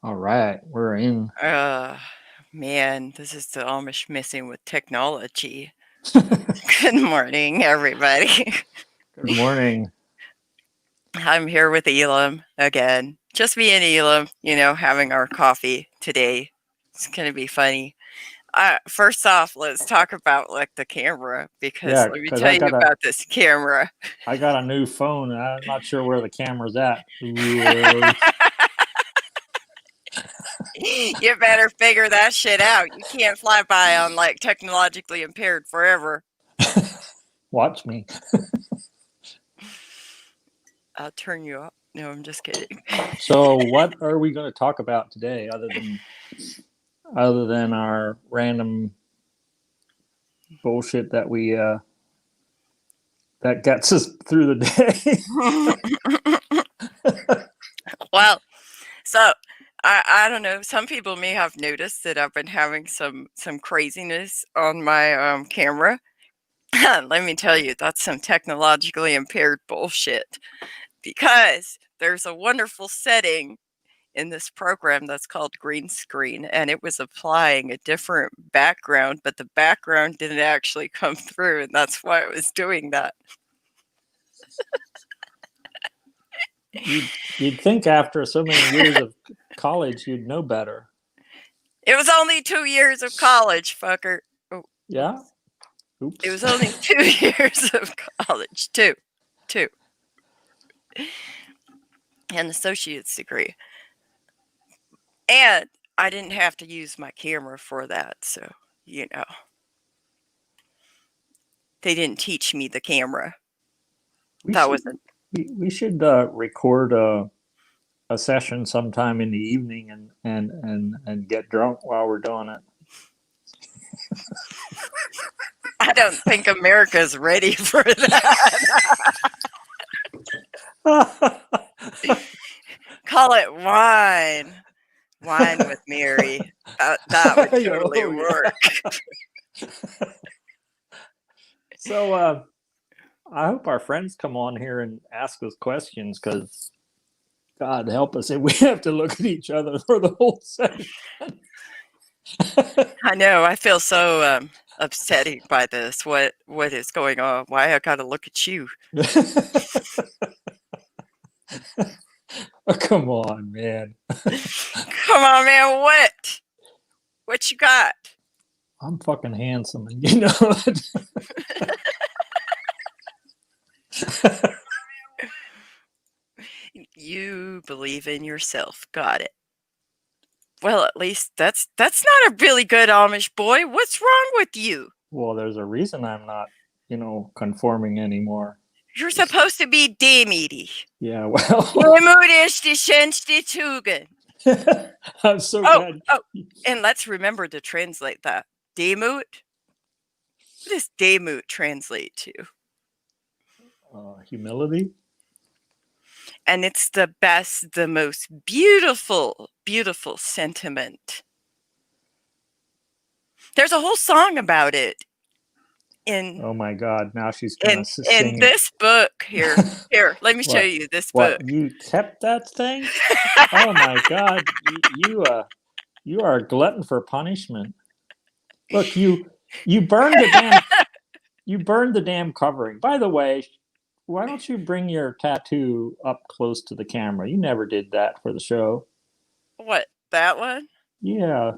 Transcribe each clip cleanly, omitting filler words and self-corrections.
All right, we're in. Uh, Man, this is the Amish messing with technology. Good Good morning, everybody. morning. I'm here with Elam again. Just me and Elam, having our coffee today. It's going to be funny. First off, let's talk about like the camera because Yeah, let me because tell you about this camera. I got a new phone and I'm not sure where the camera's at. Ooh, You better figure that shit out. You can't fly by on like technologically impaired forever. watch me. I'll turn you up. No, I'm just kidding. So, what are we going to talk about today, other than our random bullshit that gets us through the day? Well, so I don't know. Some people may have noticed that I've been having some craziness on my camera. Let me tell you, that's some technologically impaired bullshit. Because there's a wonderful setting in this program that's called green screen, and it was applying a different background, but the background didn't actually come through, and that's why it was doing that. You'd think after so many years of college, you'd know better. It was only 2 years of college, fucker. Oh, Yeah. oops. It Oops. was only 2 years of college. Two, an associate's degree. And I didn't have to use my camera for that. So, you know, they didn't teach me the camera. We That should wasn't. we should record a session sometime in the evening and get drunk while we're doing I don't think America's ready for that. it. Call it wine. Wine with Mary. That would totally Oh work. yeah. So I hope our friends come on here and ask us questions because God help us if we have to look at each other for the whole session. I know. I feel so upsetting by this. What is going on? Why I gotta look at you? Oh, come on, man. Come on, man. What? What you got? I'm fucking handsome, and you know it. You believe in yourself. Got it. Well, at least that's not a really good Amish boy. What's wrong with you? Well, there's a reason I'm not, conforming anymore. You're supposed to be demütig. Yeah, well, Demut ist die schönste Tugend. I'm so Oh, glad. oh, and let's remember to translate that. Demut? What does demut translate to? Humility. And it's the best, the most beautiful, beautiful sentiment. There's a whole song about it in Oh my God! Now she's gonna in sing it. this book here. Here, let me show What? you this What? book. You kept that thing? Oh my God! You are a glutton for punishment. Look, you burned the damn you burned the damn covering. By the way, why don't you bring your tattoo up close to the camera? You never did that for the show. What, that one? Yeah,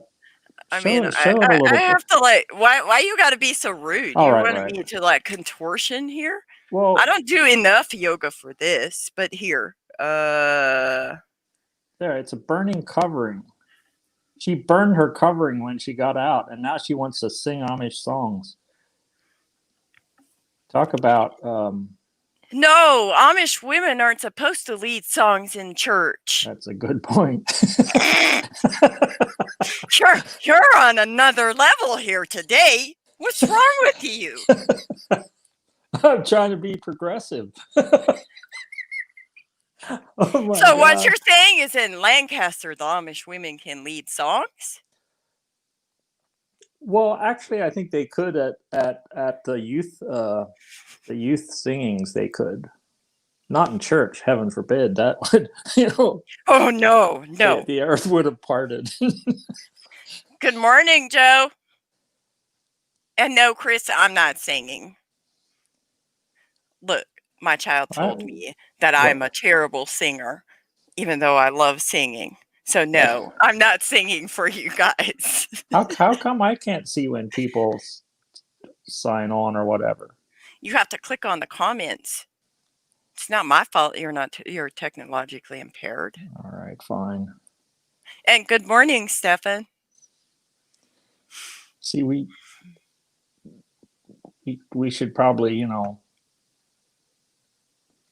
I show mean, it. I, Show it a I, I little bit. have to like, why you got to be so rude? All You right, wanted right. me to like contortion here? I Well, don't do enough yoga for this, but here, there. It's a burning covering. She burned her covering when she got out, and now she wants to sing Amish songs. Talk about no, Amish women aren't supposed to lead songs in church. that's a good point. You're on another level here today. What's wrong with you? I'm trying to be progressive. Oh my So what God. you're saying is in Lancaster, the Amish women can lead songs? Well, actually, I think they could at the youth singings. They could. Not in church, heaven forbid. That would, you know, Oh, no, no. the earth would have parted. Good morning, Joe. And no, Chris, I'm not singing. Look, my child I, told me that I'm a what? terrible singer, even though I love singing. So, no, I'm not singing for you guys. How come I can't see when people sign on or whatever? You have to click on the comments. It's not my fault you're technologically impaired. All right, fine. And good morning, Stefan. See, we should probably,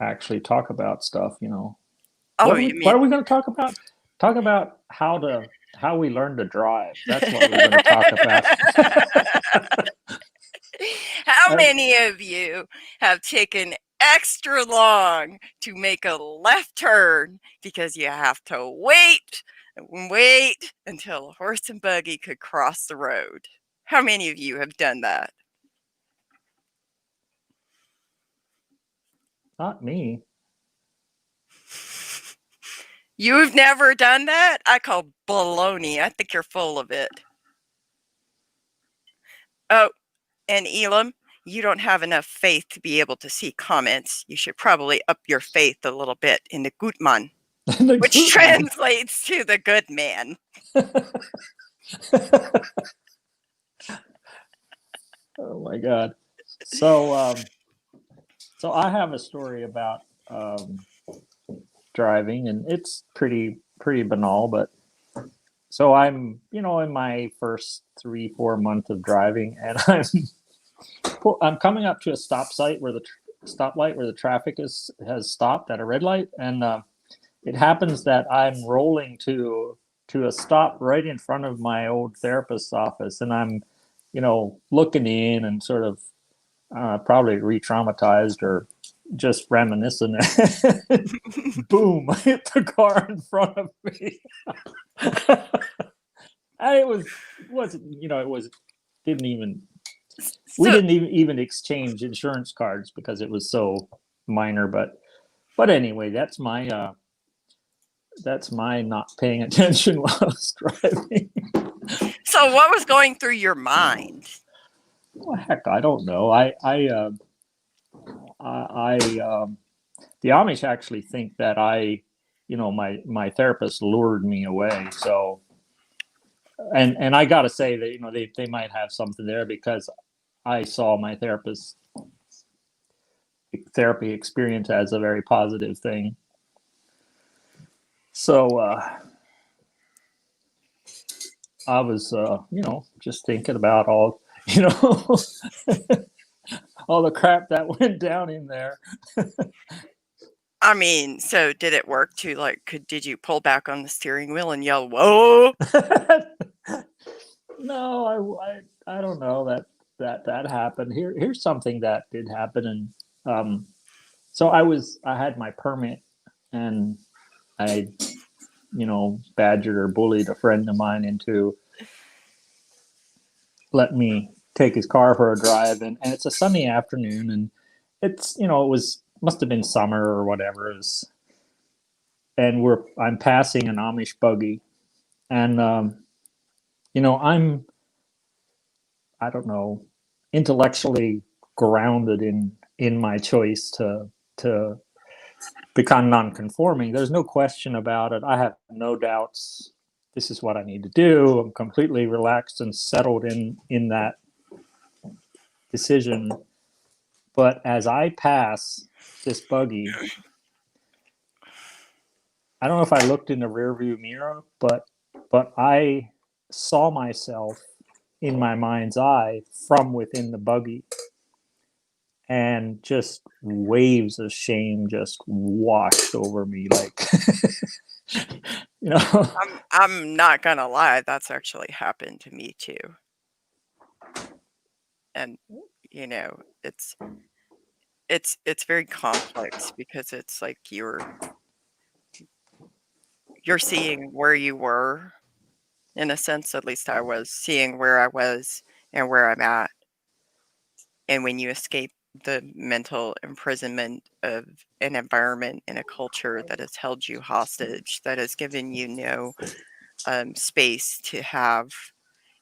actually talk about stuff. Oh, you What mean are we going to talk about? Talk about how we learn to drive. That's what we're going to talk about. how many of you have taken extra long to make a left turn because you have to wait and wait until a horse and buggy could cross the road? How many of you have done that? Not me. You've never done that? I call baloney. I think you're full of it. Oh, and Elam, you don't have enough faith to be able to see comments. You should probably up your faith a little bit in the Gutman, The which good man. translates to the good man. Oh my God. So I have a story about driving, and it's pretty banal. But so I'm in my first 3-4 months of driving, and I'm coming up to a stoplight where the traffic has stopped at a red light, and it happens that I'm rolling to a stop right in front of my old therapist's office, and I'm looking in and sort of probably re-traumatized or just reminiscent. Boom! I hit the car in front of me. And it wasn't it was didn't even we So, didn't even exchange insurance cards because it was so minor. But anyway, that's my not paying attention while I was driving. so what was going through your mind? Well, heck, I don't know. The Amish actually think that my therapist lured me away. So, and I got to say that they might have something there, because I saw my therapy experience as a very positive thing. So I was just thinking about all all the crap that went down in there. I mean, so did it work to did you pull back on the steering wheel and yell, whoa? No, I don't know that happened. Here's something that did happen. And so I had my permit, and I badgered or bullied a friend of mine into let me take his car for a drive, and it's a sunny afternoon, and it's it was must have been summer or whatever it was, and I'm passing an Amish buggy, and I don't know, intellectually grounded in my choice to become non-conforming. There's no question about it. I have no doubts. This is what I need to do. I'm completely relaxed and settled in that decision. But as I pass this buggy, I don't know if I looked in the rearview mirror, but I saw myself in my mind's eye from within the buggy, and just waves of shame just washed over me, like you know. I'm not gonna lie, that's actually happened to me too. And it's very complex because it's like you're seeing where you were, in a sense. At least I was seeing where I was and where I'm at. And when you escape the mental imprisonment of an environment and a culture that has held you hostage, that has given you no space to have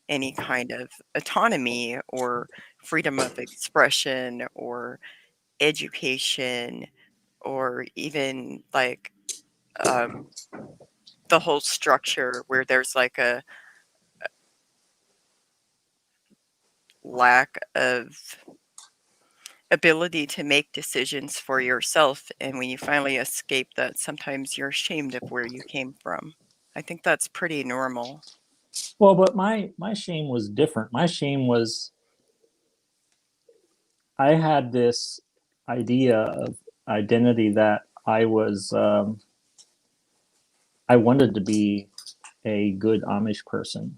any kind of autonomy or freedom of expression or education or even like um, the whole structure where there's like a lack of ability to make decisions for yourself. And when you finally escape that, sometimes you're ashamed of where you came from. I think that's pretty normal. Well, but my shame was different. My shame was I had this idea of identity that I wanted to be a good Amish person,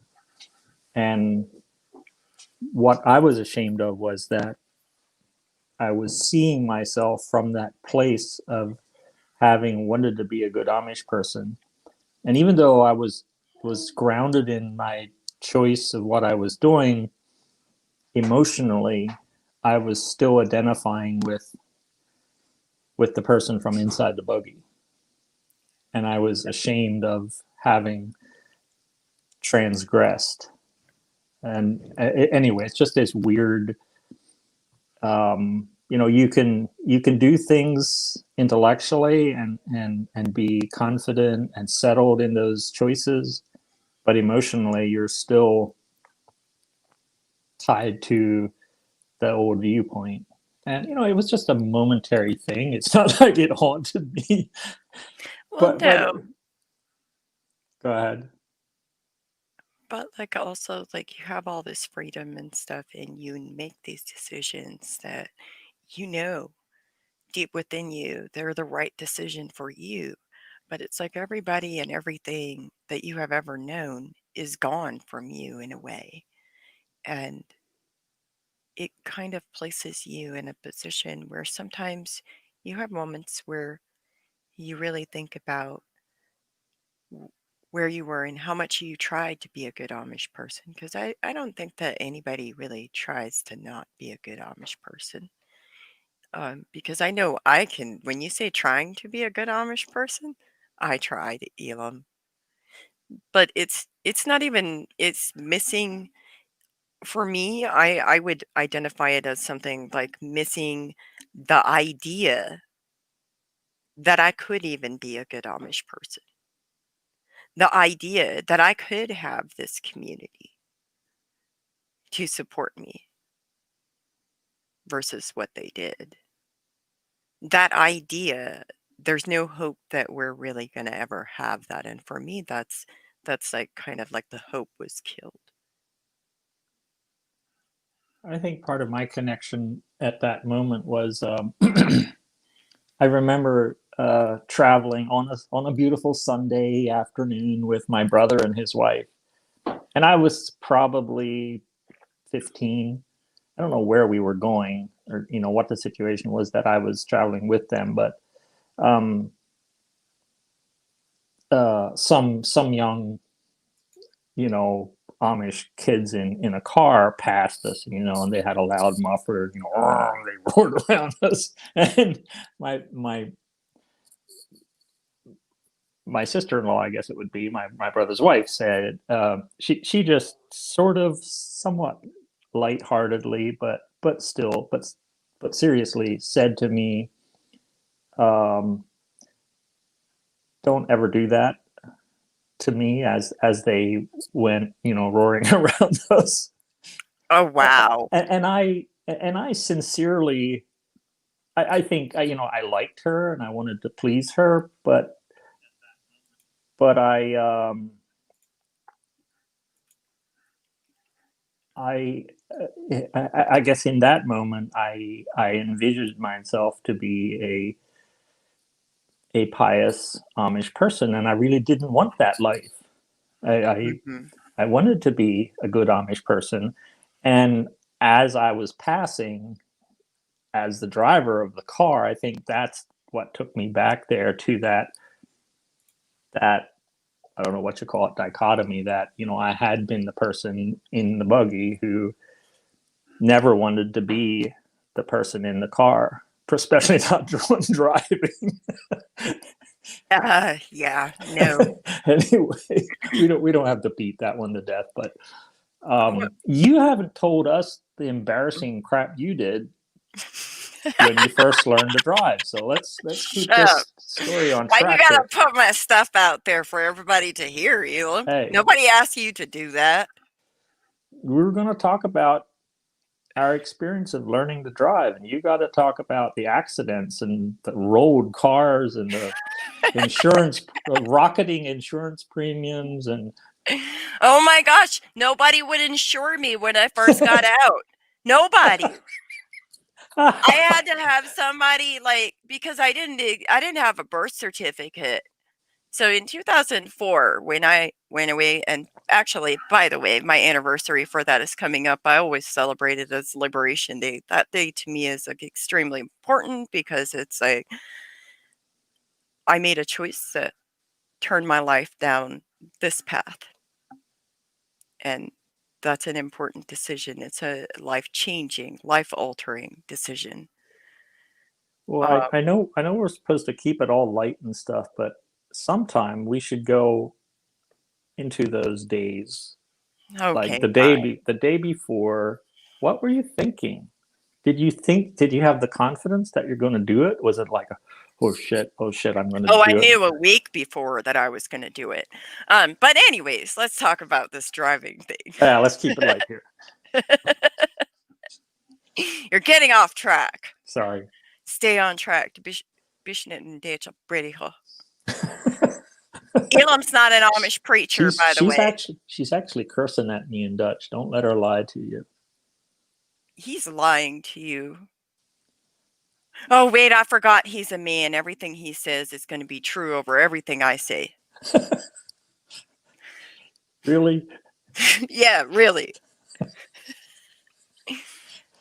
and what I was ashamed of was that I was seeing myself from that place of having wanted to be a good Amish person. And even though I was grounded in my choice of what I was doing emotionally, I was still identifying with the person from inside the buggy. And I was ashamed of having transgressed. And anyway, it's just this weird you can do things intellectually and be confident and settled in those choices, but emotionally you're still tied to the old viewpoint. And it was just a momentary thing. It's not like it haunted me. Well, But no, go ahead. but like also like you have all this freedom and stuff, and you make these decisions that you know deep within you they're the right decision for you. But it's like everybody and everything that you have ever known is gone from you in a way. And it kind of places you in a position where sometimes you have moments where you really think about where you were and how much you tried to be a good Amish person. Because I don't think that anybody really tries to not be a good Amish person. Because I know I can, when you say trying to be a good Amish person, I tried, Elam. But it's not even, it's missing. For me, I would identify it as something like missing the idea that I could even be a good Amish person. The idea that I could have this community to support me versus what they did. That idea, there's no hope that we're really going to ever have that. And for me, that's like kind of like the hope was killed. I think part of my connection at that moment was I remember traveling on a beautiful Sunday afternoon with my brother and his wife, and I was probably 15. I don't know where we were going or what the situation was that I was traveling with them, but um, some young you know Amish kids in a car passed us, and they had a loud muffler, they roared around us, and my my sister-in-law, I guess it would be my brother's wife, said she just sort of somewhat lightheartedly, but still, but seriously, said to me, um, "Don't ever do that to me," as they went, roaring around us. Oh, wow. And I sincerely, I think I liked her and I wanted to please her, but I, I guess in that moment, I envisioned myself to be a pious Amish person, and I really didn't want that life. I, I Hmm. I wanted to be a good Amish person, and as I was passing, as the driver of the car, I think that's what took me back there to that I don't know what you call it, dichotomy, that I had been the person in the buggy who never wanted to be the person in the car, especially not driving. Yeah, no. Anyway, we don't have to beat that one to death, but What- you haven't told us the embarrassing crap you did when you first learned to drive. So let's keep Shut up. this story on Why you track gotta here. put my stuff out there for everybody to hear, Elam? Hey, Nobody asked you to do that. we're going to talk about our experience of learning to drive, and you got to talk about the accidents and the rolled cars and the insurance, rocketing insurance premiums, and Oh my gosh, nobody would insure me when I first got out. Nobody. I had to have somebody like because I didn't have a birth certificate. So in 2004, when I went away, and actually, by the way, my anniversary for that is coming up. I always celebrate it as Liberation Day. That day to me is like extremely important because it's like I made a choice that turned my life down this path. And that's an important decision. It's a life changing, life altering decision. well, Uh, I know we're supposed to keep it all light and stuff, but sometime we should go into those days, like okay, fine. the day before. What were you thinking? Did you have the confidence that you're going to do it? Was it like a, oh shit, I'm going to Oh, I do it? knew a week before that I was going to do it. But anyways, let's talk about this driving thing. Yeah, let's keep it light here. You're getting off track. Sorry. Stay on track. Bishnet Data Britiho. Elam's not an Amish preacher, by the way. She's actually cursing at me in Dutch. Don't let her lie to you. He's lying to you. Oh, wait, I forgot he's a man. Everything he says is going to be true over everything I say. Really? Yeah, really.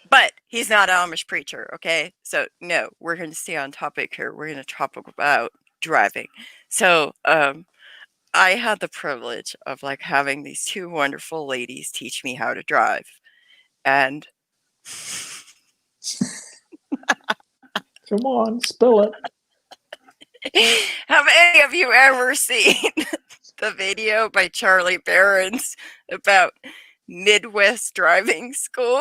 But he's not an Amish preacher, okay? So, no, we're going to stay on topic here. We're going to talk about driving. So, I had the privilege of like having these two wonderful ladies teach me how to drive. And Come on, spill it. have any of you ever seen the video by Charlie Barons about Midwest driving school?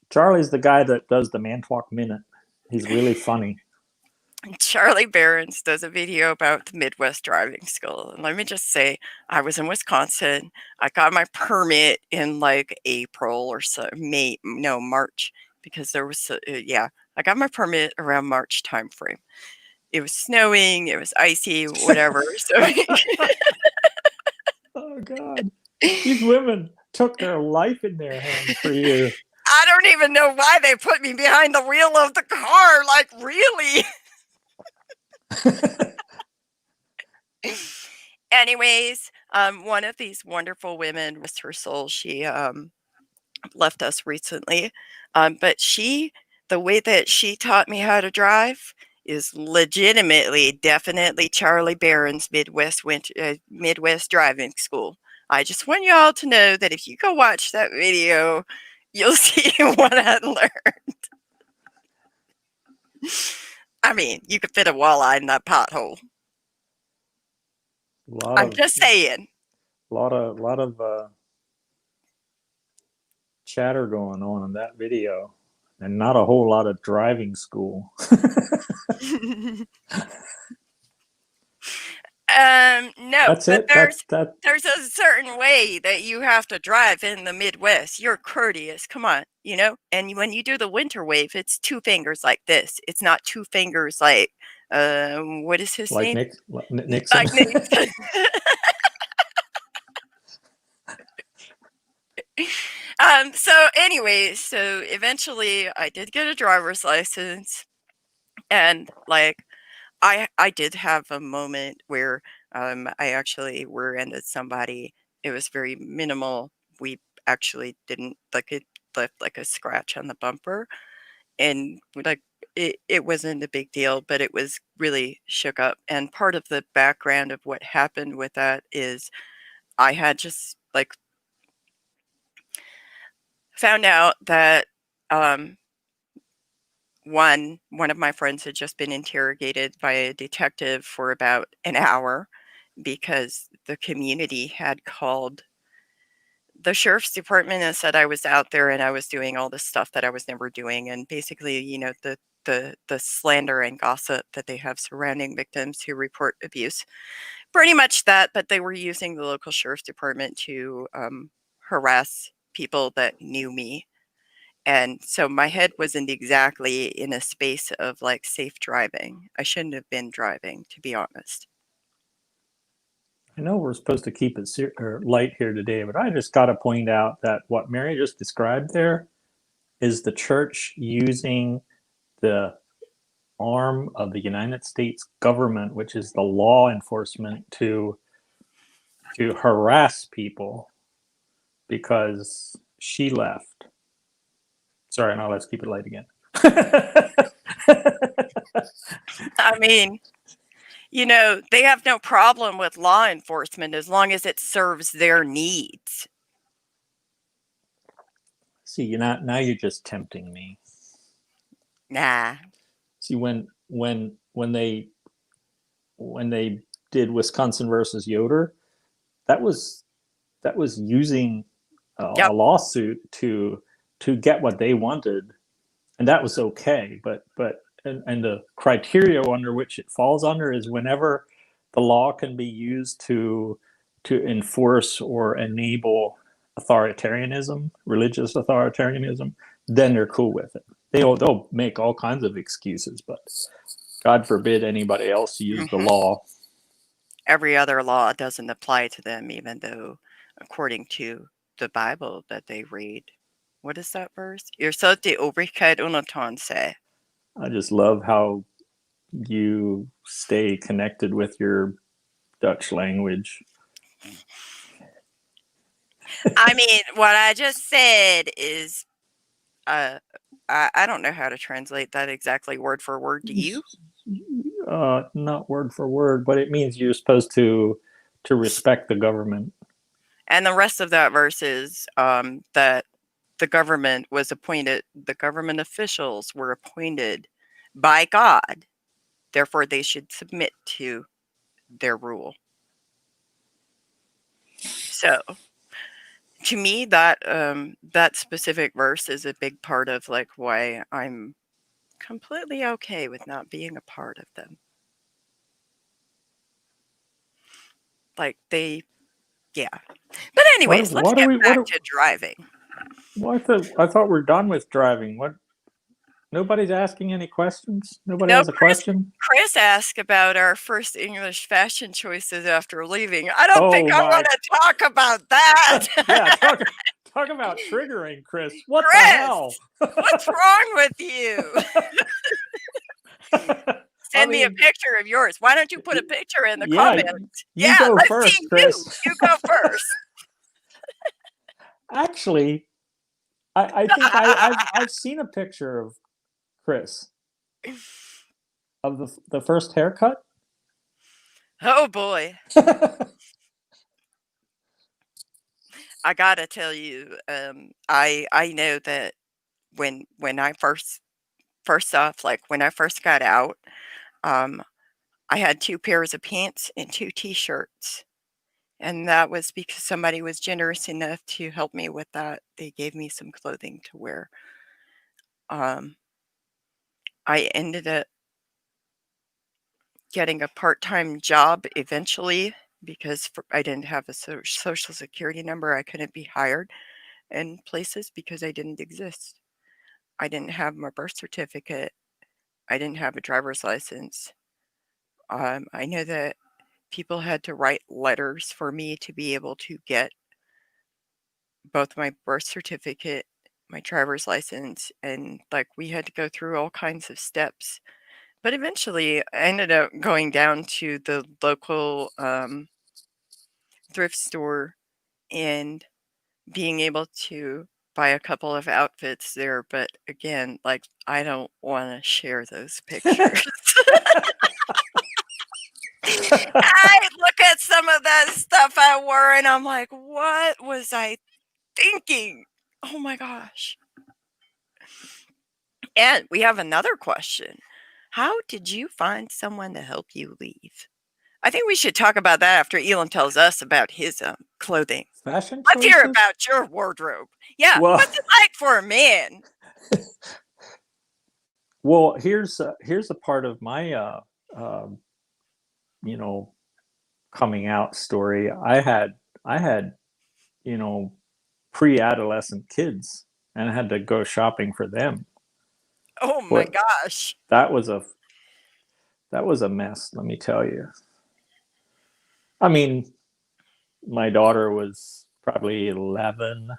Charlie's the guy that does the Man Talk Minute. He's really funny. Charlie Barons does a video about the Midwest driving school. And let me just say, I was in Wisconsin. I got my permit in like April or so, March, because there was, yeah, I got my permit around March timeframe. It was snowing, it was icy, whatever. So Oh God, these women took their life in their hands for you. I don't even know why they put me behind the wheel of the car. Like, really? Anyways, one of these wonderful women, rest her soul, she left us recently. But the way that she taught me how to drive is legitimately, definitely Charlie Barron's Midwest driving school. I just want y'all to know that if you go watch that video, you'll see what I learned. I mean, you could fit a walleye in that pothole. I'm just saying. lot of chatter going on in that video, and not a whole lot of driving school. No, That's but it. That. there's a certain way that you have to drive in the Midwest. You're courteous. Come on, you know? And when you do the winter wave, it's two fingers like this. It's not two fingers like what is his Like name? Nixon. Like Nixon. So anyway, so eventually I did get a driver's license, and like I did have a moment where I actually rear-ended somebody. It was very minimal. We actually didn't like it left like a scratch on the bumper, and like it wasn't a big deal, but it was really shook up. And part of the background of what happened with that is I had just like found out that um, one of my friends had just been interrogated by a detective for about an hour because the community had called the sheriff's department and said I was out there and I was doing all this stuff that I was never doing, and basically, the slander and gossip that they have surrounding victims who report abuse, pretty much that. But they were using the local sheriff's department to harass people that knew me, and so my head wasn't exactly in a space of like safe driving. I shouldn't have been driving, to be honest. I know we're supposed to keep it light here today, but I just got to point out that what Mary just described there is the church using the arm of the United States government, which is the law enforcement, to harass people because she left. Sorry, now let's keep it light again. I mean, they have no problem with law enforcement as long as it serves their needs. See, now you're just tempting me. Nah. See, when they did Wisconsin versus Yoder, that was using Yep. a lawsuit to get what they wanted, and that was okay. But and the criteria under which it falls under is whenever the law can be used to enforce or enable authoritarianism, religious authoritarianism, then they're cool with it. They'll make all kinds of excuses, but God forbid anybody else use the law. Every other law doesn't apply to them, even though, according to the Bible that they read, what is that verse? You're so the obrigheid unatonse. I just love how you stay connected with your Dutch language. I mean, what I just said is, I don't know how to translate that exactly word for word. Do you? Not word for word, but it means you're supposed to respect the government. And the rest of that verse is that the government officials were appointed by God. Therefore, they should submit to their rule. So, to me, that specific verse is a big part of like why I'm completely okay with not being a part of them. Like yeah. But anyways, let's get back to driving. I thought we're done with driving. What? Nobody's asking any questions? Nobody No, has a question? Chris asked about our first English fashion choices after leaving. I don't think I want to talk about that. Yeah, talk about triggering, Chris. What Chris, the hell? What's wrong with you? Send me a picture of yours. Why don't you put a picture in the comments? You go first, Chris. You go first. Actually, I think I've seen a picture of Chris of the first haircut. Oh boy. I gotta tell you, I know that when I first off, like when I first got out, I had 2 pairs of pants and 2 t-shirts. And that was because somebody was generous enough to help me with that. They gave me some clothing to wear. I ended up getting a part-time job eventually because I didn't have a social security number. I couldn't be hired in places because I didn't exist. I didn't have my birth certificate. I didn't have a driver's license. I know that people had to write letters for me to be able to get both my birth certificate, my driver's license, and like we had to go through all kinds of steps. But eventually, I ended up going down to the local thrift store and being able to buy a couple of outfits there. But again, like I don't want to share those pictures. I look at some of that stuff I wore and I'm like, what was I thinking? Oh my gosh. And we have another question. How did you find someone to help you leave? I think we should talk about that after Elam tells us about his clothing. Fashion Let's hear choices? about your wardrobe. Yeah, Well, what's it like for a man? well, here's a part of my um, you know, coming out story. I had you know, pre-adolescent kids, and I had to go shopping for them. Oh my What gosh. that was a that was a mess, let me tell you. I mean, my daughter was probably 11.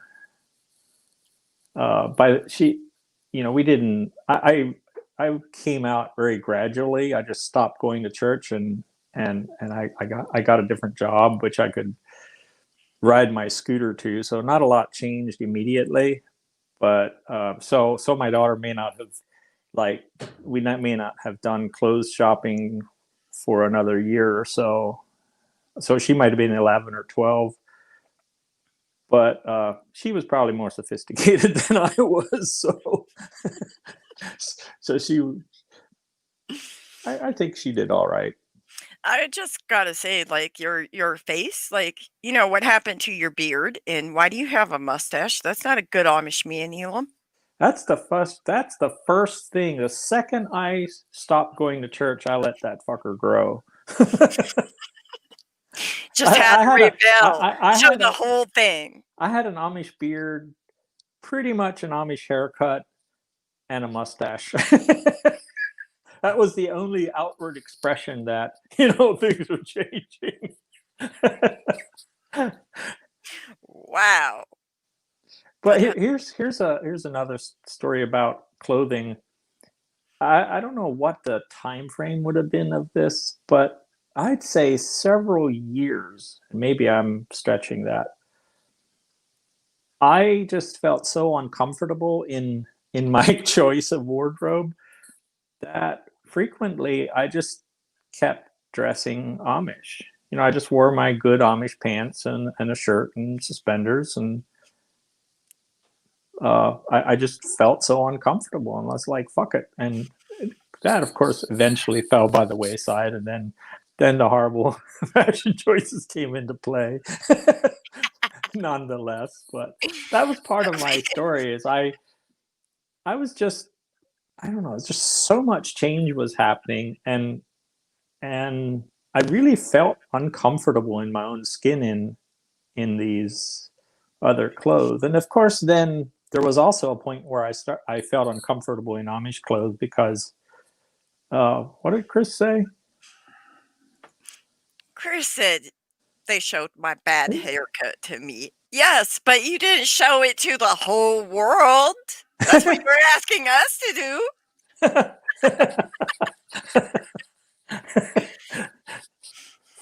By she, we didn't. I came out very gradually. I just stopped going to church, and I got a different job, which I could ride my scooter to. So not a lot changed immediately. But so my daughter may not have, like, may not have done clothes shopping for another year or so. So she might have been 11 or 12, but she was probably more sophisticated than I was. So I think she did all right. I just gotta say, like your face, like what happened to your beard, and why do you have a mustache? That's not a good Amish man, Elam. That's the first thing. The second I stopped going to church, I let that fucker grow. Just had to rebel, I show had the whole thing. I had an Amish beard, pretty much an Amish haircut, and a mustache. That was the only outward expression that things were changing. Wow. But But here's another story about clothing. I don't know what the time frame would have been of this, but I'd say several years. Maybe I'm stretching that. I just felt so uncomfortable in my choice of wardrobe that frequently I just kept dressing Amish. I just wore my good Amish pants and a shirt and suspenders, and I just felt so uncomfortable, and I was like, "Fuck it." And that, of course, eventually fell by the wayside, and then the horrible fashion choices came into play, nonetheless. But that was part of my story. Is I was just, I don't know, it's just so much change was happening, and I really felt uncomfortable in my own skin in these other clothes. And of course, then there was also a point where I felt uncomfortable in Amish clothes because what did Chris say? Chris said they showed my bad haircut to me. Yes, but you didn't show it to the whole world. That's what you were asking us to do.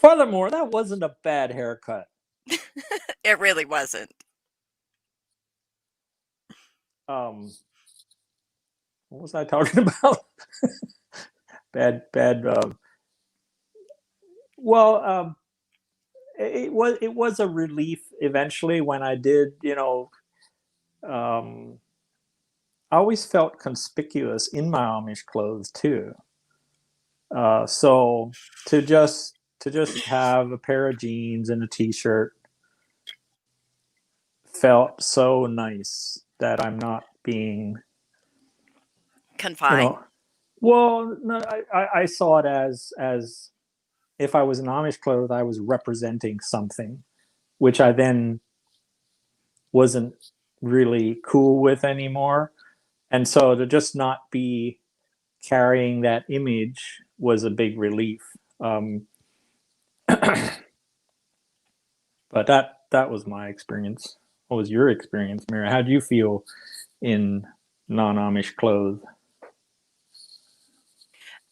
Furthermore, that wasn't a bad haircut. It really wasn't. Um, what was I talking about? Bad. Well, it was a relief eventually when I did. Um, I always felt conspicuous in my Amish clothes too. So to just have a pair of jeans and a t-shirt felt so nice that I'm not being, you Confined. know, well, no, I saw it as if I was in Amish clothes, I was representing something, which I then wasn't really cool with anymore. And so to just not be carrying that image was a big relief. But that was my experience. What was your experience, Mary? How do you feel in non-Amish clothes?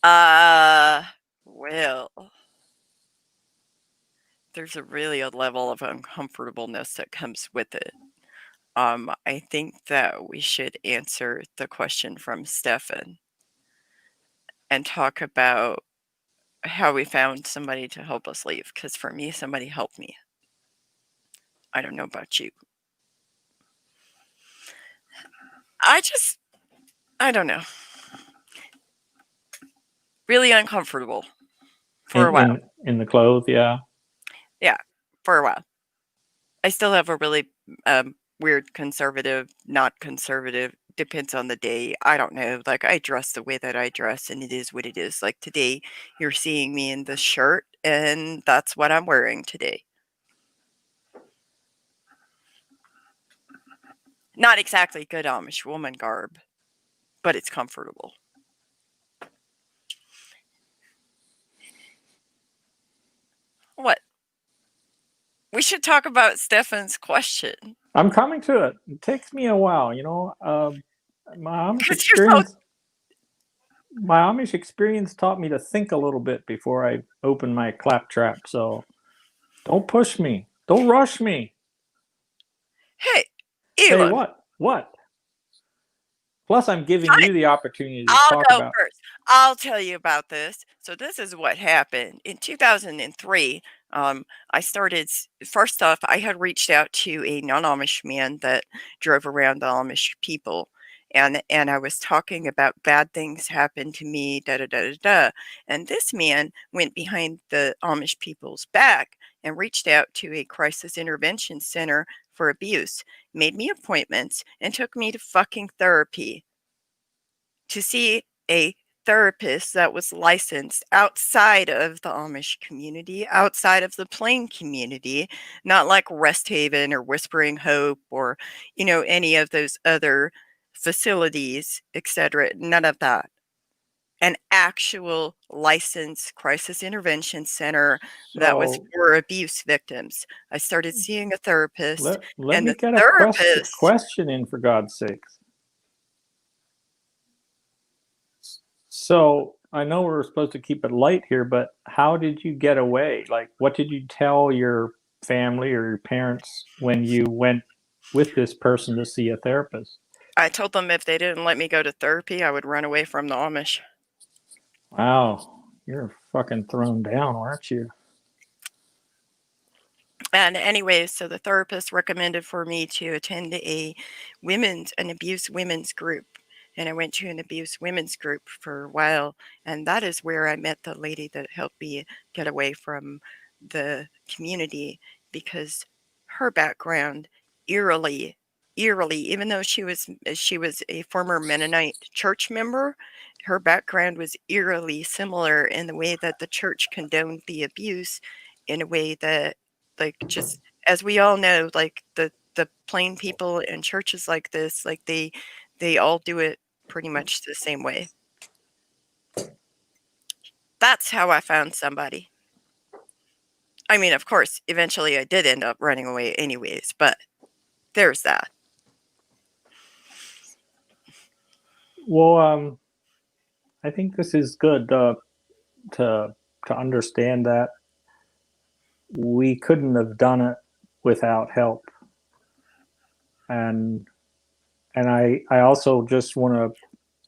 Uh, well, there's really a level of uncomfortableness that comes with it. I think that we should answer the question from Stefan and talk about how we found somebody to help us leave. Because for me, somebody helped me. I don't know about you. I don't know. Really uncomfortable for in a while. in the clothes, yeah. Yeah, for a while. I still have a really weird conservative, not conservative, depends on the day. I don't know. Like, I dress the way that I dress, and it is what it is. Like, today, you're seeing me in this shirt, and that's what I'm wearing today. Not exactly good Amish woman garb, but it's comfortable. What? We should talk about Stefan's question. I'm coming to it. It takes me a while, my Amish Because you're so. experience my Amish experience taught me to think a little bit before I open my claptrap. So don't push me. Don't rush me. Hey, Hey, Elam, what? What? Plus, I'm giving fine. you the opportunity to I'll talk go about. first. I'll tell you about this. So this is what happened in 2003. I started. First off, I had reached out to a non-Amish man that drove around the Amish people, and I was talking about bad things happened to me. Da da da da da. And this man went behind the Amish people's back and reached out to a crisis intervention center for abuse, made me appointments, and took me to fucking therapy to see a therapist that was licensed outside of the Amish community, outside of the Plain community, not like Rest Haven or Whispering Hope or, any of those other facilities, etc. None of that. An actual licensed crisis intervention center that was So for abuse victims. I started seeing a therapist, let and me the get a therapist. question in, for God's sakes. So I know we're supposed to keep it light here, but how did you get away? Like, what did you tell your family or your parents when you went with this person to see a therapist? I told them if they didn't let me go to therapy, I would run away from the Amish. Wow, you're fucking thrown down, aren't you? And anyways, so the therapist recommended for me to attend an abuse women's group. And I went to an abuse women's group for a while. And that is where I met the lady that helped me get away from the community, because her background eerily, even though she was a former Mennonite church member, her background was eerily similar in the way that the church condoned the abuse, in a way that, like, just as we all know, like the plain people in churches like this, like they all do it pretty much the same way. That's how I found somebody. I mean, of course, eventually I did end up running away anyways, but there's that. Well, I think this is good to understand that we couldn't have done it without help, and I also just want to.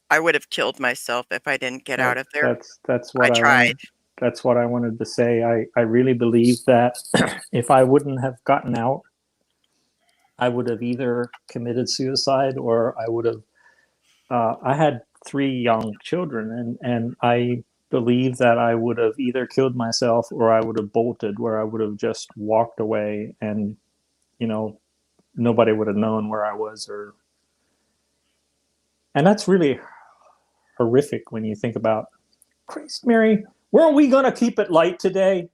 I would have killed myself if I didn't get out of there. That's I what I tried. wanted. That's what I wanted to say. I really believe that if I wouldn't have gotten out, I would have either committed suicide or I would have. I had three young children, and I believe that I would have either killed myself or I would have bolted, where I would have just walked away, and you know nobody would have known where I was. Or and that's really horrific when you think about. Christ, Mary, weren't we gonna keep it light today?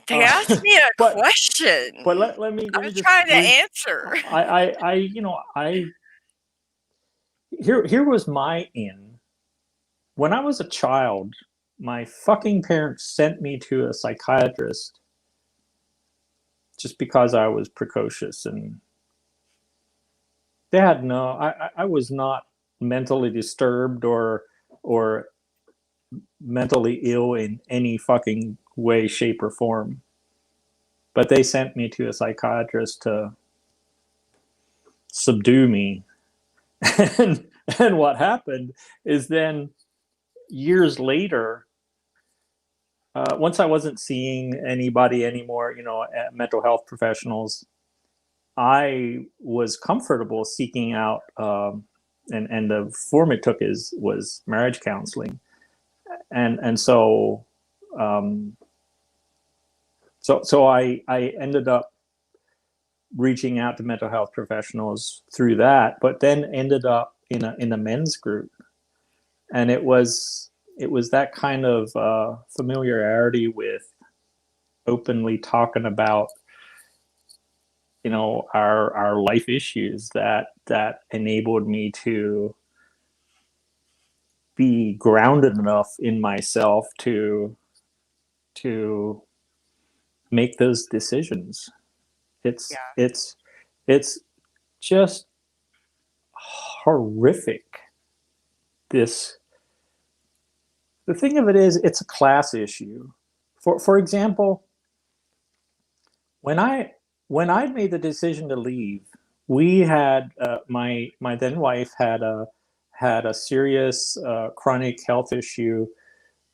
They asked me a But question. let I me was just trying to brief. answer. I I here was my in. When I was a child, my fucking parents sent me to a psychiatrist just because I was precocious, and they had no. I was not mentally disturbed or mentally ill in any fucking way, shape, or form. But they sent me to a psychiatrist to subdue me. and and what happened is then years later, once I wasn't seeing anybody anymore, mental health professionals, I was comfortable seeking out, and the form it took was marriage counseling, and um, so I ended up reaching out to mental health professionals through that, but then ended up in a men's group, and it was that kind of familiarity with openly talking about our life issues that enabled me to be grounded enough in myself to make those decisions. It's Yeah. it's it's just horrific. This The thing of it is, it's a class issue. For example, when I made the decision to leave, we had my then wife had a serious chronic health issue,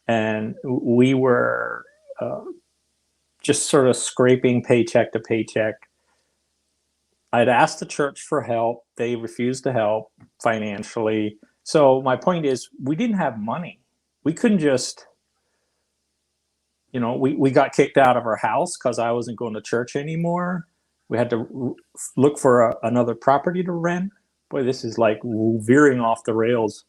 and we were uh, just sort of scraping paycheck to paycheck. I'd asked the church for help. They refused to help financially. So my point is, we didn't have money. We couldn't just, we got kicked out of our house because I wasn't going to church anymore. We had to look for another property to rent. Boy, this is like veering off the rails.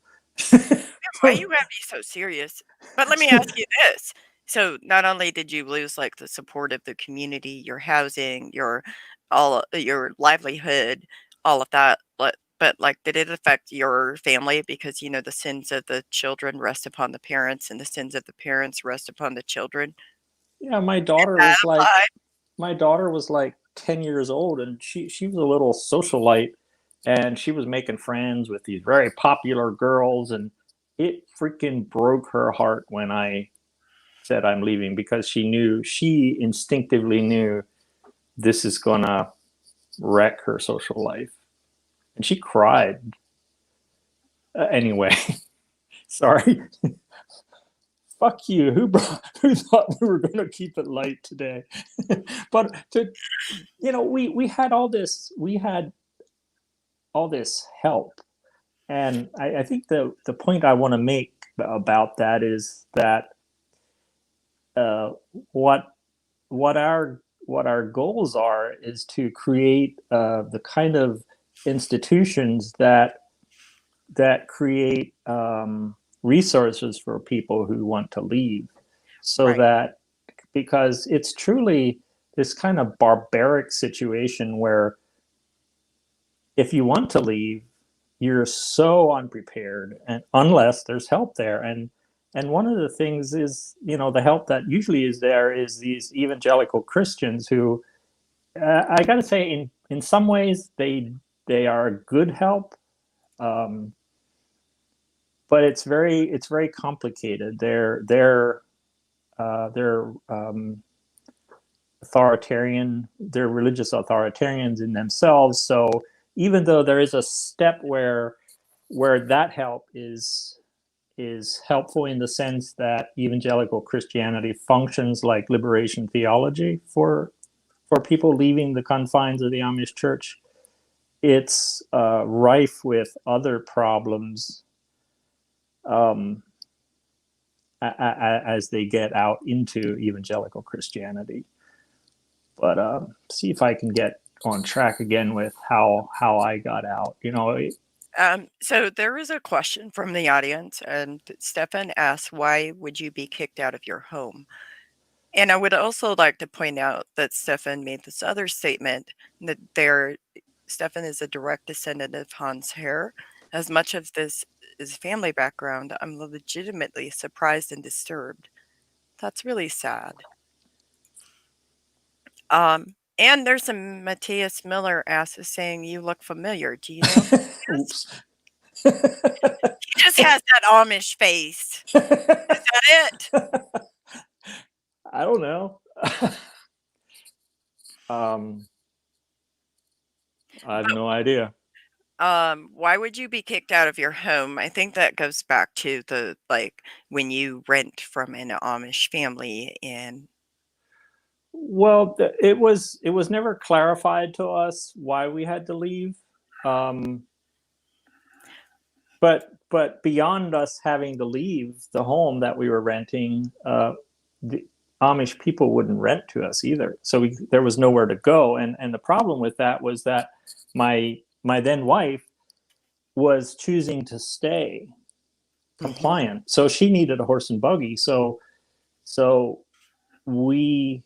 Why you gotta be so serious? But let me ask you this. So not only did you lose like the support of the community, your housing, your livelihood, all of that, but like did it affect your family? Because the sins of the children rest upon the parents and the sins of the parents rest upon the children. Yeah, That applied. my daughter was like 10 years old, and she was a little socialite, and she was making friends with these very popular girls, and it freaking broke her heart when I said I'm leaving, because she instinctively knew this is gonna wreck her social life, and she cried. Anyway, sorry. Fuck you. Who thought we were going to keep it light today? But we had all this help, and I think the point I want to make about that is that uh, what what our goals are is to create the kind of institutions that create resources for people who want to leave, so Right. that, because it's truly this kind of barbaric situation where if you want to leave, you're so unprepared, and unless there's help there. And one of the things is, the help that usually is there is these evangelical Christians who, I got to say, in some ways they are good help, um, but it's very complicated. They're authoritarian. They're religious authoritarians in themselves. So even though there is a step where that help is helpful in the sense that evangelical Christianity functions like liberation theology for people leaving the confines of the Amish church, it's rife with other problems, um, as they get out into evangelical Christianity. But see if I can get on track again with how I got out. So there is a question from the audience, and Stefan asks, "Why would you be kicked out of your home?" And I would also like to point out that Stefan made this other statement that Stefan is a direct descendant of Hans Herr. As much of this is family background, I'm legitimately surprised and disturbed. That's really sad. And there's a Matthias Miller asks saying, "You look familiar. Do you know who he is?" Oops. He just has that Amish face. Is that it? I don't know. um, I have no idea. Why would you be kicked out of your home? I think that goes back to when you rent from an Amish family and Well, it was never clarified to us why we had to leave. Um, but beyond us having to leave the home that we were renting, the Amish people wouldn't rent to us either. So there was nowhere to go, and the problem with that was that my then wife was choosing to stay Hmm. compliant, so she needed a horse and buggy. So we,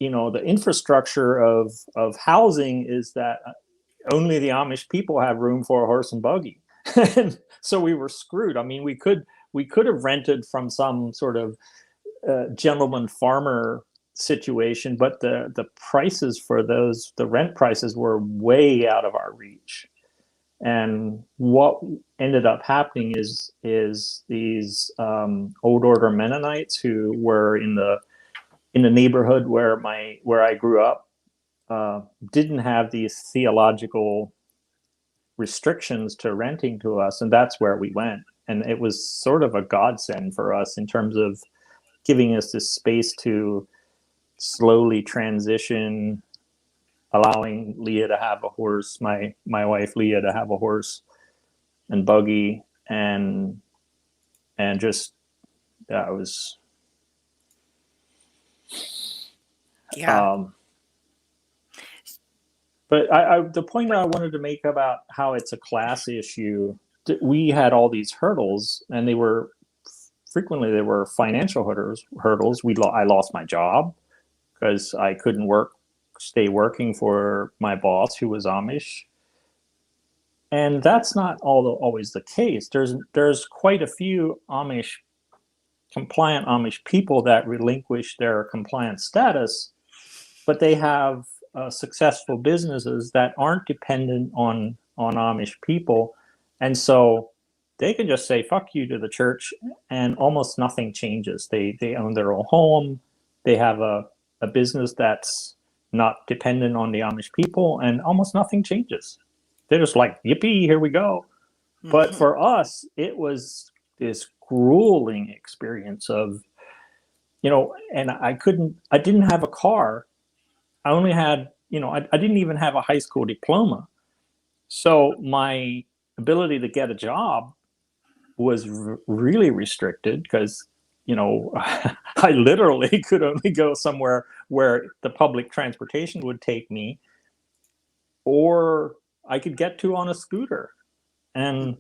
the infrastructure of housing is that only the Amish people have room for a horse and buggy. And so we were screwed. I mean, we could have rented from some sort of gentleman farmer situation, but the prices for the rent prices were way out of our reach. And what ended up happening is these old order Mennonites who were in the neighborhood where I grew up, uh, didn't have these theological restrictions to renting to us, and that's where we went. And it was sort of a godsend for us in terms of giving us this space to slowly transition, allowing Leah to have a horse, my wife Leah to have a horse and buggy, and just that was Yeah. um, but the point that I wanted to make about how it's a class issue, we had all these hurdles, and they were frequently they were financial hurdles. I lost my job because I couldn't stay working for my boss who was Amish, and that's not always the case. There's quite a few compliant Amish people that relinquish their compliant status, but they have successful businesses that aren't dependent on Amish people, and so they can just say "fuck you" to the church, and almost nothing changes. They own their own home. They have a business that's not dependent on the Amish people, and almost nothing changes. They're just like, "Yippee, here we go." But Hmm. for us, it was this grueling experience of, and I didn't have a car. I only had, I didn't even have a high school diploma. So my ability to get a job was really restricted because, I literally could only go somewhere where the public transportation would take me, or I could get to on a scooter. And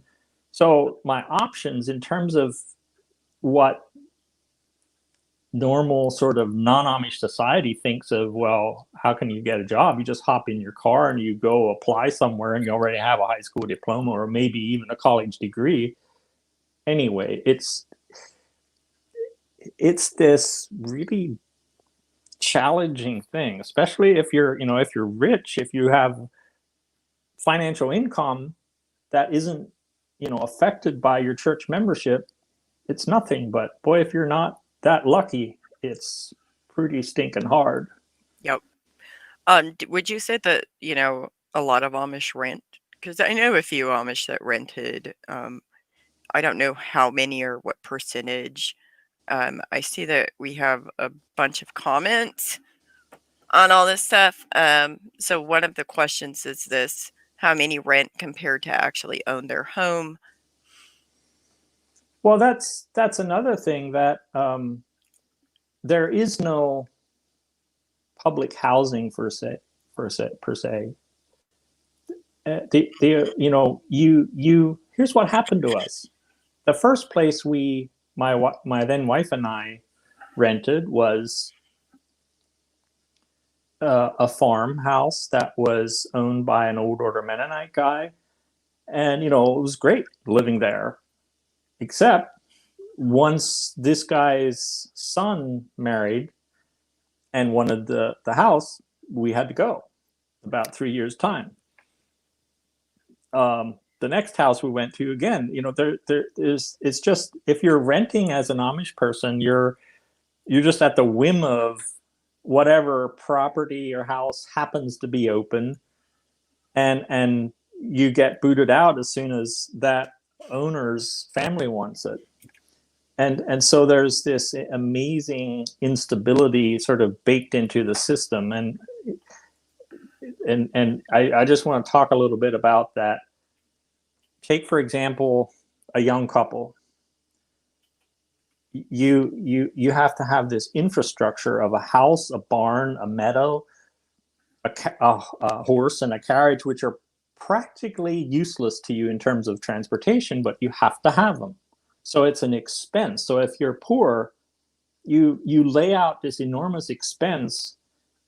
so my options in terms of what normal sort of non-Amish society thinks of, well, how can you get a job? You just hop in your car and you go apply somewhere and you already have a high school diploma or maybe even a college degree. Anyway, it's this really challenging thing, especially if you're rich, if you have financial income that isn't, affected by your church membership. It's nothing, but boy, if you're not that lucky, it's pretty stinking hard. Yep. Would you say that, a lot of Amish rent? Because I know a few Amish that rented. I don't know how many or what percentage. I see that we have a bunch of comments on all this stuff. So one of the questions is this: how many rent compared to actually own their home? Well, that's another thing that there is no public housing per se. You here's what happened to us. The first place my then wife and I rented was a farmhouse that was owned by an old order Mennonite guy, and it was great living there. Except once this guy's son married and wanted the house, we had to go. About 3 years time. The next house we went to, again, there's it's just, if you're renting as an Amish person, you're just at the whim of whatever property or house happens to be open, and you get booted out as soon as that owner's family wants it. and so there's this amazing instability sort of baked into the system, and I just want to talk a little bit about that. Take for example a young couple. You have to have this infrastructure of a house, a barn, a meadow, a horse, and a carriage, which are practically useless to you in terms of transportation, but you have to have them. So it's an expense. So if you're poor, you lay out this enormous expense.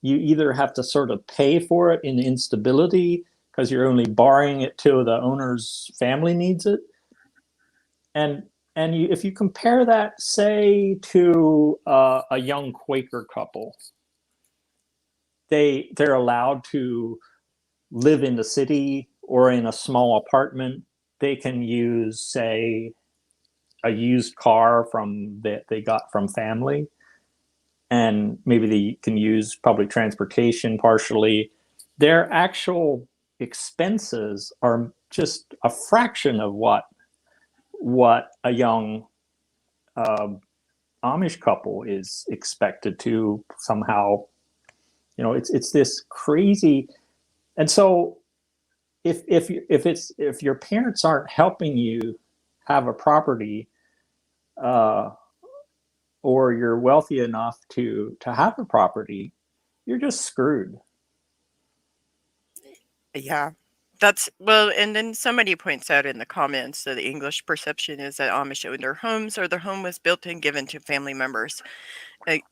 You either have to sort of pay for it in instability because you're only borrowing it till the owner's family needs it, and if you compare that, say, to a young Quaker couple, they're allowed to live in the city or in a small apartment. They can use, say, a used car from that they got from family, and maybe they can use public transportation partially. Their actual expenses are just a fraction of what a young uh, Amish couple is expected to somehow. It's this crazy, and so if your parents aren't helping you have a property, uh, or you're wealthy enough to have a property, you're just screwed. Yeah. That's well, and then somebody points out in the comments that the English perception is that Amish own their homes or their home was built and given to family members.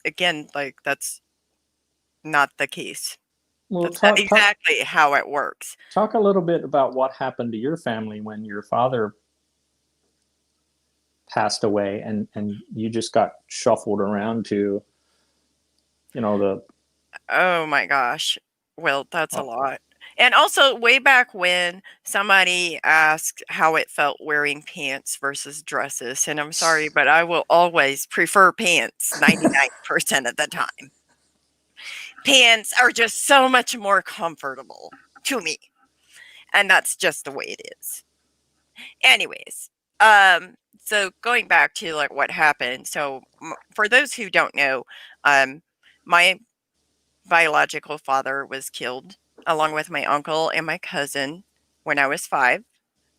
Again, like that's not the case. Well, That's not talk exactly how it works. talk a little bit about what happened to your family when your father passed away, and you just got shuffled around to, the Oh my gosh. Well, that's a uh, lot. And also, way back when somebody asked how it felt wearing pants versus dresses, and I'm sorry, but I will always prefer pants 99% of the time. Pants are just so much more comfortable to me, and that's just the way it is. Anyways, so going back to like what happened. So for those who don't know, my biological father was killed along with my uncle and my cousin when I was 5,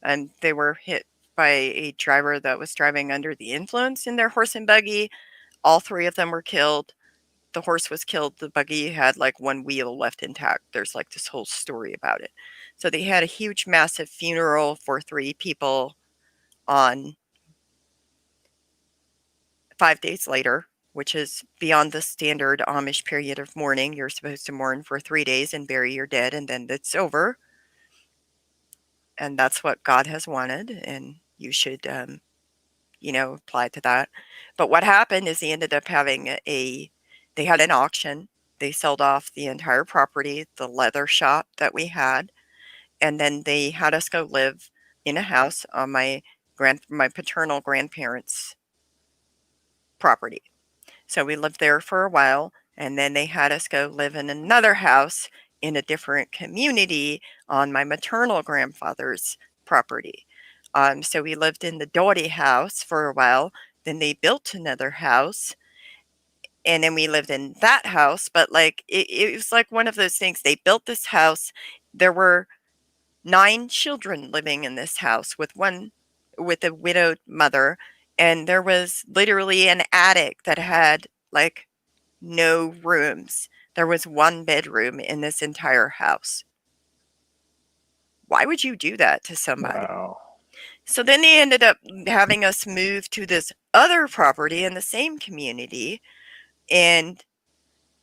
and they were hit by a driver that was driving under the influence in their horse and buggy. All 3 of them were killed. The horse was killed. The buggy had like one wheel left intact. There's like this whole story about it. So they had a huge, massive funeral for 3 people on 5 days later, which is beyond the standard Amish period of mourning. You're supposed to mourn for 3 days and bury your dead, and then it's over. And that's what God has wanted, and you should, apply to that. But what happened is they ended up having they had an auction. They sold off the entire property, the leather shop that we had, and then they had us go live in a house on my paternal grandparents' property. So we lived there for a while, and then they had us go live in another house in a different community on my maternal grandfather's property. So we lived in the Doherty house for a while. Then they built another house, and then we lived in that house. But like it was like one of those things. They built this house. There were 9 children living in this house with a widowed mother, and there was literally an attic that had like no rooms. There was 1 bedroom in this entire house. Why would you do that to somebody? wow. So then they ended up having us move to this other property in the same community, and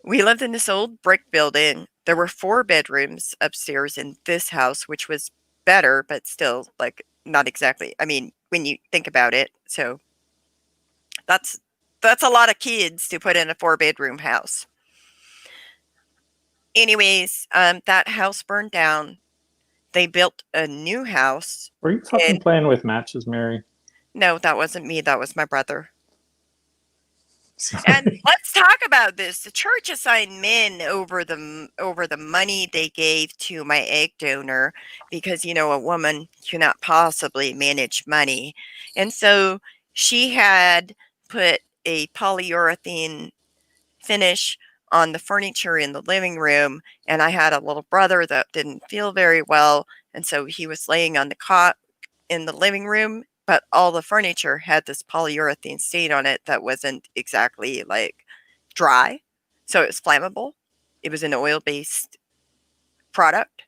we lived in this old brick building. There were 4 bedrooms upstairs in this house, which was better, but still like not exactly. I mean, when you think about it, so that's that's a lot of kids to put in a 4-bedroom house. Anyways, that house burned down. They built a new house, Were you fucking and playing with matches, Mary? no, that wasn't me. That was my brother. And Sorry. let's talk about this. The church assigned men over the money they gave to my egg donor because a woman cannot possibly manage money. And so She had put a polyurethane finish on the furniture in the living room, and I had a little brother that didn't feel very well, and so he was laying on the cot in the living room, but all the furniture had this polyurethane stain on it that wasn't exactly like dry, so it was flammable. It was an oil-based product,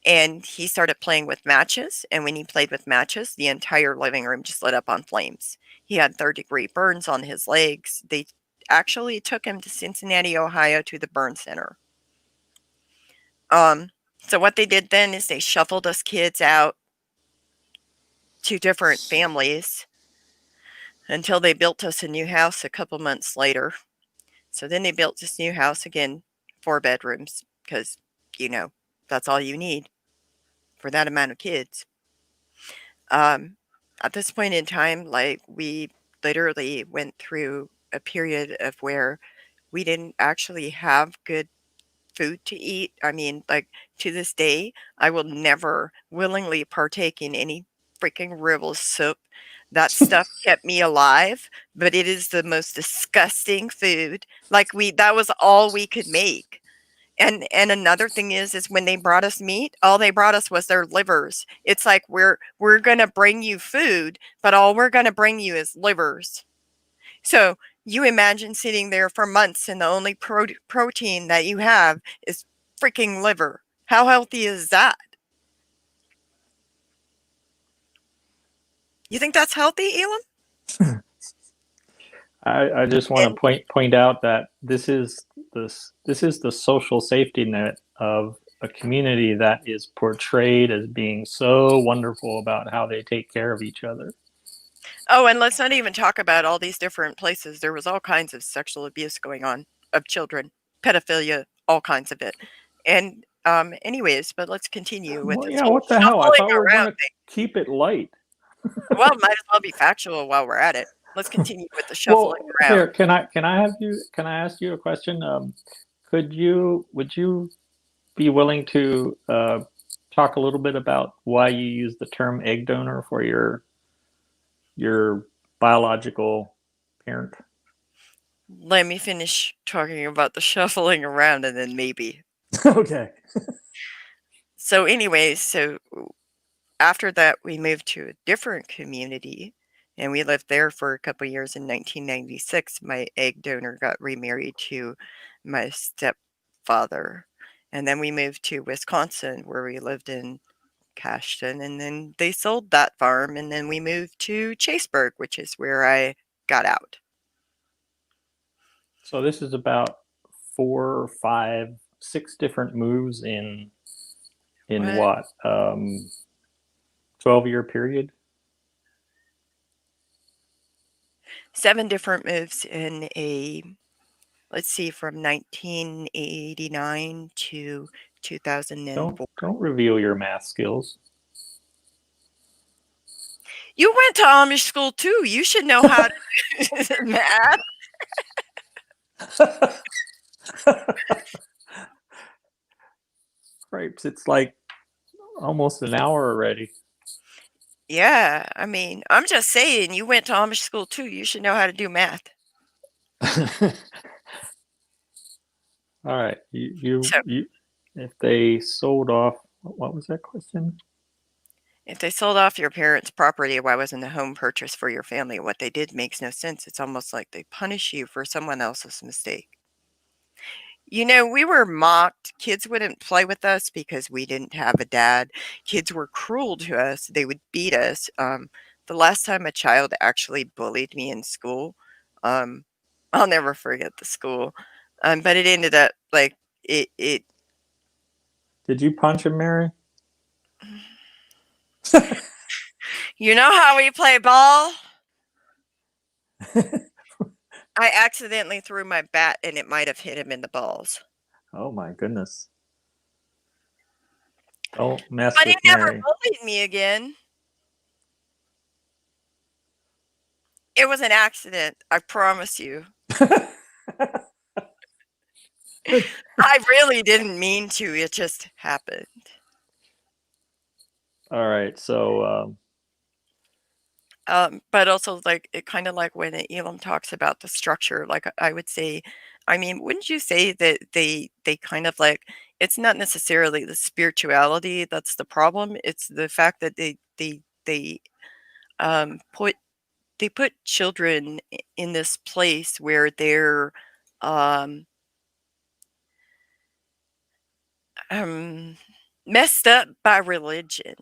and he started playing with matches, and when he played with matches, the entire living room just lit up on flames. He had third-degree burns on his legs. They actually took him to Cincinnati, Ohio, to the burn center. Um, so what they did then is they shuffled us kids out to different families until they built us a new house a couple months later. So then they built this new house again, 4 bedrooms, because, you know, that's all you need for that amount of kids. Um, at this point in time, like, we literally went through a period of where we didn't actually have good food to eat. I mean, like, to this day, I will never willingly partake in any freaking riddle soup. That stuff kept me alive, but it is the most disgusting food. Like, that was all we could make. And another thing is when they brought us meat, all they brought us was their livers. It's like we're gonna bring you food, but all we're gonna bring you is livers. So you imagine sitting there for months and the only protein that you have is freaking liver. How healthy is that? You think that's healthy, Elam? I just want And to point out that this is the social safety net of a community that is portrayed as being so wonderful about how they take care of each other. oh, and let's not even talk about all these different places. There was all kinds of sexual abuse going on of children, pedophilia, all kinds of it. And anyways, but let's continue with Well, this yeah, whole what the hell? I shuffling thought we were going around to thing. keep it light. Well, might as well be factual while we're at it. Let's continue with the shuffling Well, around. here, can I ask you a question? Would you be willing to talk a little bit about why you use the term egg donor for your biological parent? Let me finish talking about the shuffling around and then maybe. Okay. So, anyways, so after that, we moved to a different community and we lived there for a couple years. In 1996, my egg donor got remarried to my stepfather. And then we moved to Wisconsin, where we lived in Cashton. And then they sold that farm. And then we moved to Chaseburg, which is where I got out. So this is about 4, 5, 6 different moves in What? what 12-year period. 7 different moves in a, let's see, from 1989 to Don't 2004. don't reveal your math skills. You went to Amish school too. You should know how to do math. Cripes, it's like almost an hour already. Yeah, I mean, I'm just saying, you went to Amish school too. You should know how to do math. All right, So, if they sold off, what was that question? if they sold off your parents' property, why wasn't a home purchased for your family? What they did makes no sense. It's almost like they punish you for someone else's mistake. You know, we were mocked. Kids wouldn't play with us because we didn't have a dad. Kids were cruel to us. They would beat us. The last time a child actually bullied me in school, um, I'll never forget the school. But it ended up like it. Did you punch him, Mary? You know how we play ball? I accidentally threw my bat and it might have hit him in the balls. Oh my goodness! Don't mess But he with never Mary. bullied me again. It was an accident, I promise you. I really didn't mean to, it just happened. All right, so But also, like, it kind of like when Elam talks about the structure, like I would say, I mean, wouldn't you say that they kind of like it's not necessarily the spirituality that's the problem. It's the fact that they put they put children in this place where they're um, um, messed up by religion,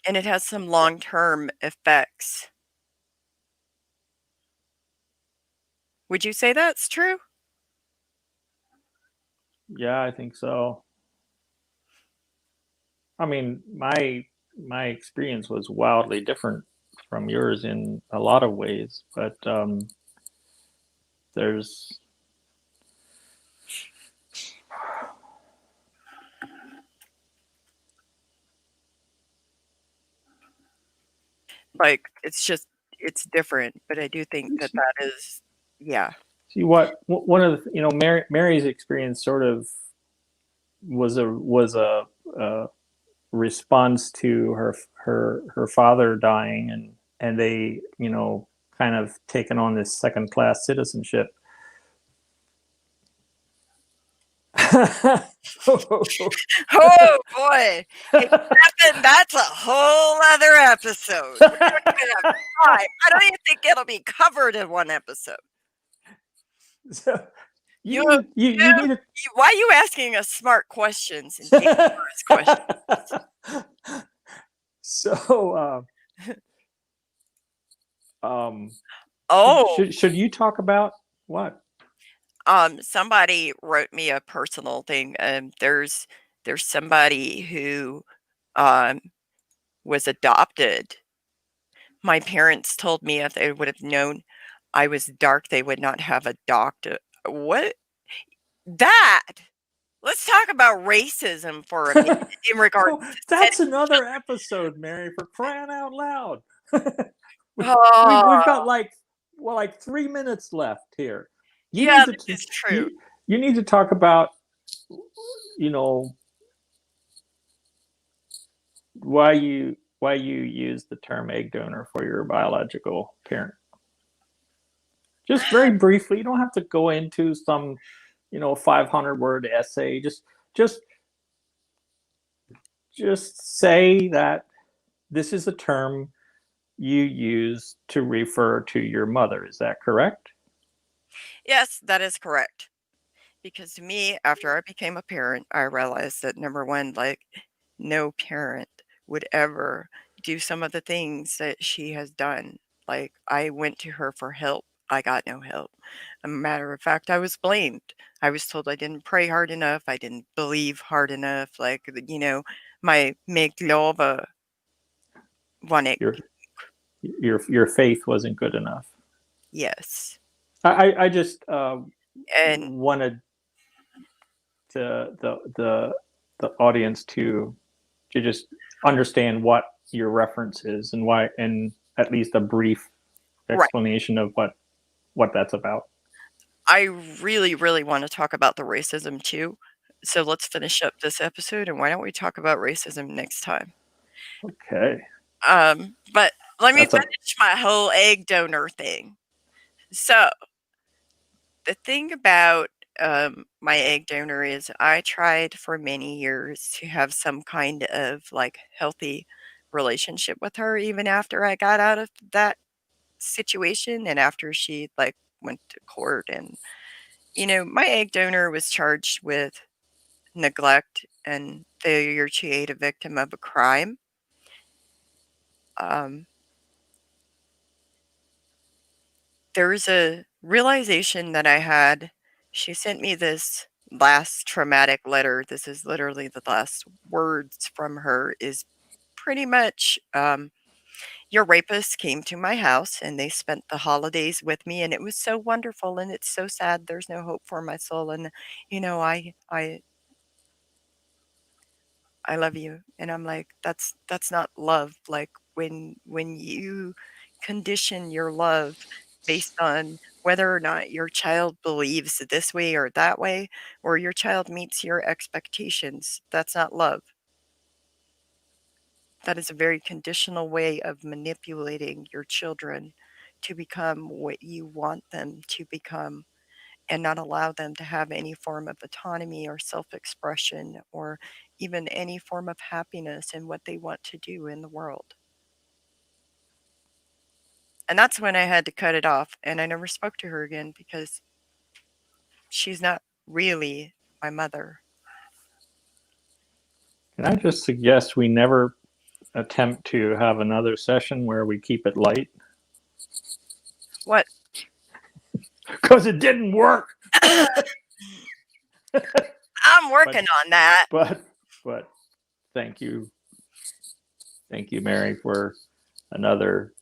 and it has some long term effects. Would you say that's true? Yeah, I think so. I mean, my experience was wildly different from yours in a lot of ways, but there's Like, it's just it's different, but I do think that that is yeah. see what one of the, Mary's experience sort of was a response to her father dying, and they kind of taken on this second class citizenship. Oh, boy. Hey, Captain, that's a whole other episode. We don't even have time. I don't even think it'll be covered in one episode. So You you need to why are you asking us smart questions and dangerous questions? so um Oh, should you talk about what? somebody wrote me a personal thing. There's somebody who um was adopted. My parents told me if they would have known I was dark, they would not have adopted. What? That? Let's talk about racism for a minute in regards Oh, to that's setting another episode, Mary, for crying out loud. we, we've got Oh, like 3 minutes left here. You yeah, need to this is true. you need to talk about you know why you use the term egg donor for your biological parent. Just very briefly. You don't have to go into some 500-word essay. Just just say that this is a term you use to refer to your mother. Is that correct? Yes, that is correct. Because to me, after I became a parent, I realized that number one, like, no parent would ever do some of the things that she has done. Like, I went to her for help. I got no help. A matter of fact, I was blamed. I was told I didn't pray hard enough. I didn't believe hard enough. Like, my meglova one. Your your faith wasn't good enough. Yes. I just And wanted the audience to just understand what your reference is and why, and at least a brief right. explanation of what that's about. I really, really want to talk about the racism too. So let's finish up this episode and why don't we talk about racism next time? Okay, But let me that's a finish my whole egg donor thing. So the thing about my egg donor is I tried for many years to have some kind of like healthy relationship with her, even after I got out of that situation and after she like went to court. And my egg donor was charged with neglect and failure to aid a victim of a crime. Um, there was a realization that I had. She sent me this last traumatic letter. This is literally the last words from her is pretty much your rapist came to my house and they spent the holidays with me and it was so wonderful and it's so sad there's no hope for my soul and I love you. And I'm like, that's not love. Like when you condition your love based on whether or not your child believes this way or that way, or your child meets your expectations, that's not love. That is a very conditional way of manipulating your children to become what you want them to become and not allow them to have any form of autonomy or self-expression or even any form of happiness in what they want to do in the world. And that's when I had to cut it off, and I never spoke to her again because she's not really my mother. Can I just suggest we never attempt to have another session where we keep it light? What? Because it didn't work. I'm working on that. But thank you, Mary, for another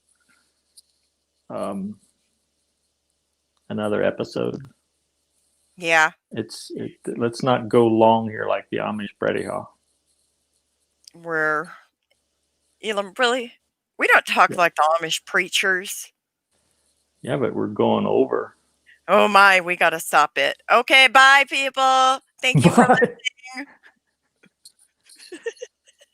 another episode. Yeah. Let's not go long here like the Amish Brady Hall. We're Elam, really? We don't talk Yeah. like the Amish preachers. Yeah, but we're going over. Oh my, we gotta stop it. Okay, bye people. Thank you for listening.